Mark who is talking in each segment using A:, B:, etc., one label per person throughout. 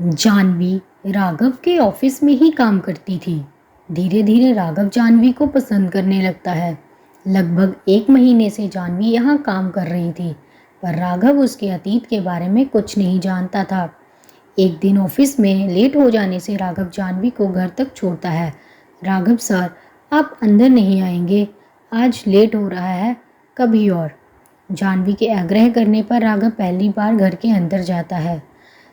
A: जानवी राघव के ऑफिस में ही काम करती थी। धीरे धीरे राघव जानवी को पसंद करने लगता है। लगभग 1 महीने से जानवी यहाँ काम कर रही थी, पर राघव उसके अतीत के बारे में कुछ नहीं जानता था। एक दिन ऑफिस में लेट हो जाने से राघव जानवी को घर तक छोड़ता है। राघव सर, आप अंदर नहीं आएंगे? आज लेट हो रहा है, कभी और। जानवी के आग्रह करने पर राघव पहली बार घर के अंदर जाता है।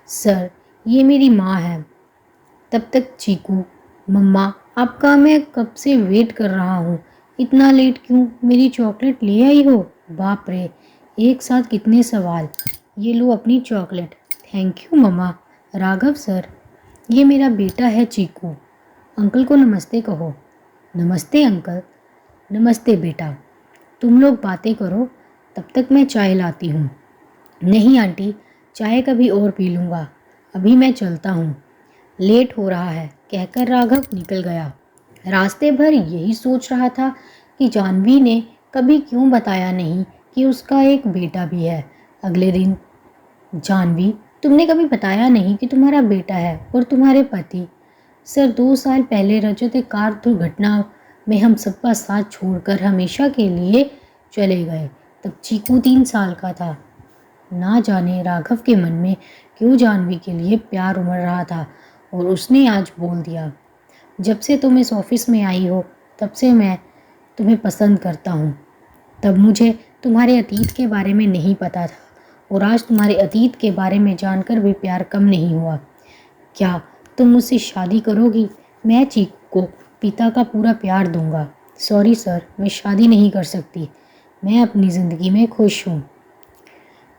A: सर, ये मेरी माँ है। तब तक चीकू, मम्मा आपका मैं कब से वेट कर रहा हूँ। इतना लेट क्यों? मेरी चॉकलेट ले आई हो? बाप रे, एक साथ कितने सवाल। ये लो अपनी chocolate. Thank you mamma. Raghav sir, ये मेरा बेटा है चीकू। अंकल को नमस्ते कहो। नमस्ते अंकल। नमस्ते बेटा। तुम लोग बातें करो, तब तक मैं चाय लाती हूँ। नहीं आंटी, चाय कभी और पी लूँगा, अभी मैं चलता हूँ, लेट हो रहा है, कहकर राघव निकल गया। रास्ते भर यही सोच रहा था कि जानवी ने कभी क्यों बताया नहीं कि उसका एक बेटा भी है। अगले दिन, जानवी, तुमने कभी बताया नहीं कि तुम्हारा बेटा है और तुम्हारे पति? सर, 2 साल पहले रजत एक कार दुर्घटना में हम सबका साथ छोड़कर हमेशा के लिए चले गए। तब चीकू 3 साल का था। ना जाने राघव के मन में क्यों जानवी के लिए प्यार उमड़ रहा था और उसने आज बोल दिया, जब से तुम इस ऑफिस में आई हो तब से मैं तुम्हें पसंद करता हूँ। तब मुझे तुम्हारे अतीत के बारे में नहीं पता था और आज तुम्हारे अतीत के बारे में जानकर भी प्यार कम नहीं हुआ। क्या तुम मुझसे शादी करोगी? मैं चीकू को पिता का पूरा प्यार दूंगा। सॉरी सर, मैं शादी नहीं कर सकती, मैं अपनी ज़िंदगी में खुश हूँ।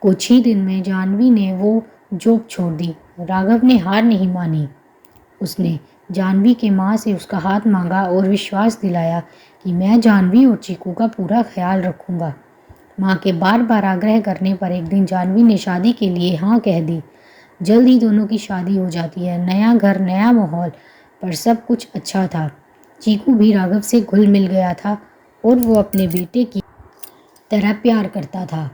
A: कुछ ही दिन में जानवी ने वो जॉब छोड़ दी। राघव ने हार नहीं मानी। उसने जानवी के माँ से उसका हाथ मांगा और विश्वास दिलाया कि मैं जानवी और चीकू का पूरा ख्याल रखूँगा। माँ के बार बार आग्रह करने पर एक दिन जानवी ने शादी के लिए हाँ कह दी। जल्द ही दोनों की शादी हो जाती है। नया घर, नया माहौल, पर सब कुछ अच्छा था। चीकू भी राघव से घुल मिल गया था और वो अपने बेटे की तरह प्यार करता था।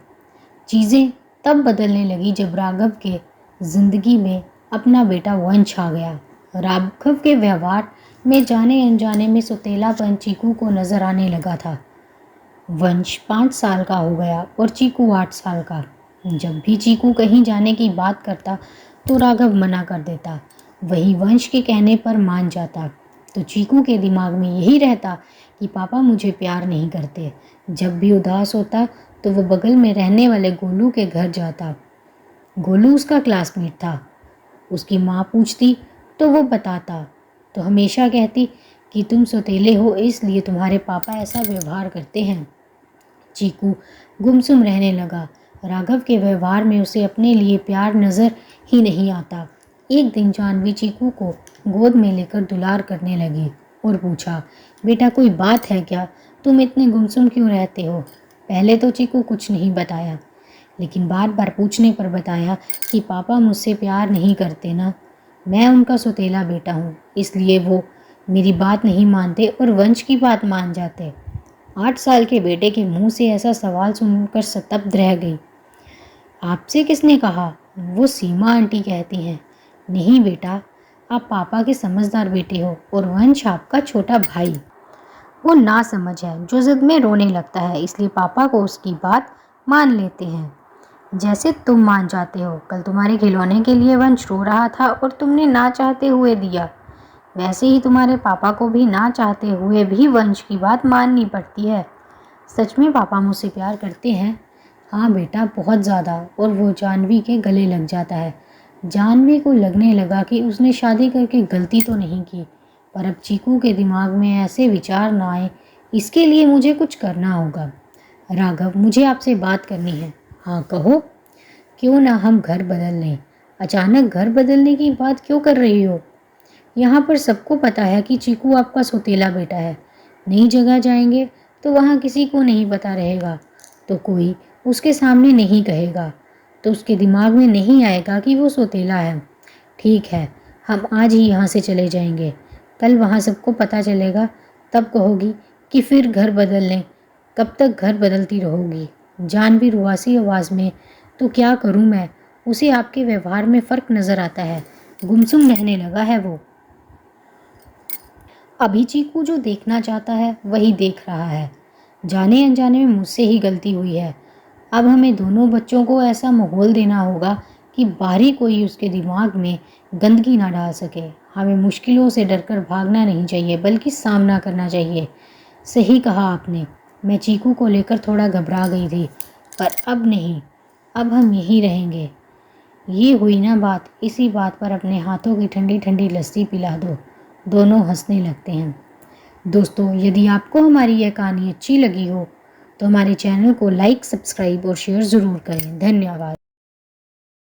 A: चीज़ें तब बदलने लगी जब राघव के ज़िंदगी में अपना बेटा वंश आ गया। राघव के व्यवहार में जाने अनजाने में सौतेलापन चीकू को नज़र आने लगा था। वंश 5 साल का हो गया और चीकू 8 साल का। जब भी चीकू कहीं जाने की बात करता तो राघव मना कर देता। वही वंश के कहने पर मान जाता तो चीकू के दिमाग में यही रहता कि पापा मुझे प्यार नहीं करते। जब भी उदास होता तो वो बगल में रहने वाले गोलू के घर जाता। गोलू उसका क्लासमेट था। उसकी माँ पूछती तो वो बताता तो हमेशा कहती कि तुम सौतेले हो इसलिए तुम्हारे पापा ऐसा व्यवहार करते हैं। चीकू गुमसुम रहने लगा। राघव के व्यवहार में उसे अपने लिए प्यार नज़र ही नहीं आता। एक दिन जानवी चीकू को गोद में लेकर दुलार करने लगी और पूछा, बेटा कोई बात है क्या? तुम इतने गुमसुम क्यों रहते हो? पहले तो चीकू कुछ नहीं बताया, लेकिन बार बार पूछने पर बताया कि पापा मुझसे प्यार नहीं करते ना। मैं उनका सौतेला बेटा हूँ, इसलिए वो मेरी बात नहीं मानते और वंश की बात मान जाते। 8 साल के बेटे के मुंह से ऐसा सवाल सुनकर स्तब्ध रह गई। आपसे किसने कहा? वो सीमा आंटी कहती हैं। नहीं बेटा, आप पापा के समझदार बेटे हो और वंश आपका छोटा भाई। वो ना समझ है जो जिद में रोने लगता है, इसलिए पापा को उसकी बात मान लेते हैं, जैसे तुम मान जाते हो। कल तुम्हारे खिलौने के लिए वंश रो रहा था और तुमने ना चाहते हुए दिया। वैसे ही तुम्हारे पापा को भी ना चाहते हुए भी वंश की बात माननी पड़ती है। सच में पापा मुझसे प्यार करते हैं? हाँ बेटा, बहुत ज़्यादा। और वो जानवी के गले लग जाता है। जानवी को लगने लगा कि उसने शादी करके गलती तो नहीं की, पर अब चीकू के दिमाग में ऐसे विचार ना आए, इसके लिए मुझे कुछ करना होगा। राघव, मुझे आपसे बात करनी है। हाँ कहो। क्यों ना हम घर बदल लें? अचानक घर बदलने की बात क्यों कर रही हो? यहाँ पर सबको पता है कि चीकू आपका सौतेला बेटा है। नई जगह जाएंगे तो वहाँ किसी को नहीं पता रहेगा, तो कोई उसके सामने नहीं कहेगा, तो उसके दिमाग में नहीं आएगा कि वो सौतेला है। ठीक है, हम आज ही यहाँ से चले जाएंगे। कल वहाँ सबको पता चलेगा, तब कहोगी कि फिर घर बदल लें। कब तक घर बदलती रहोगी? जानवी रुआसी आवाज़ में, तो क्या करूँ मैं? उसे आपके व्यवहार में फ़र्क नज़र आता है। गुमसुम रहने लगा है वो। अभी चीकू जो देखना चाहता है वही देख रहा है। जाने अनजाने में मुझसे ही गलती हुई है। अब हमें दोनों बच्चों को ऐसा माहौल देना होगा कि बाहरी कोई उसके दिमाग में गंदगी ना डाल सके। हमें मुश्किलों से डरकर भागना नहीं चाहिए बल्कि सामना करना चाहिए। सही कहा आपने। मैं चीकू को लेकर थोड़ा घबरा गई थी, पर अब नहीं। अब हम यहीं रहेंगे। ये हुई ना बात, इसी बात पर अपने हाथों की ठंडी ठंडी लस्सी पिला दो। दोनों हंसने लगते हैं। दोस्तों, यदि आपको हमारी यह कहानी अच्छी लगी हो तो हमारे चैनल को लाइक, सब्सक्राइब और शेयर ज़रूर करें। धन्यवाद।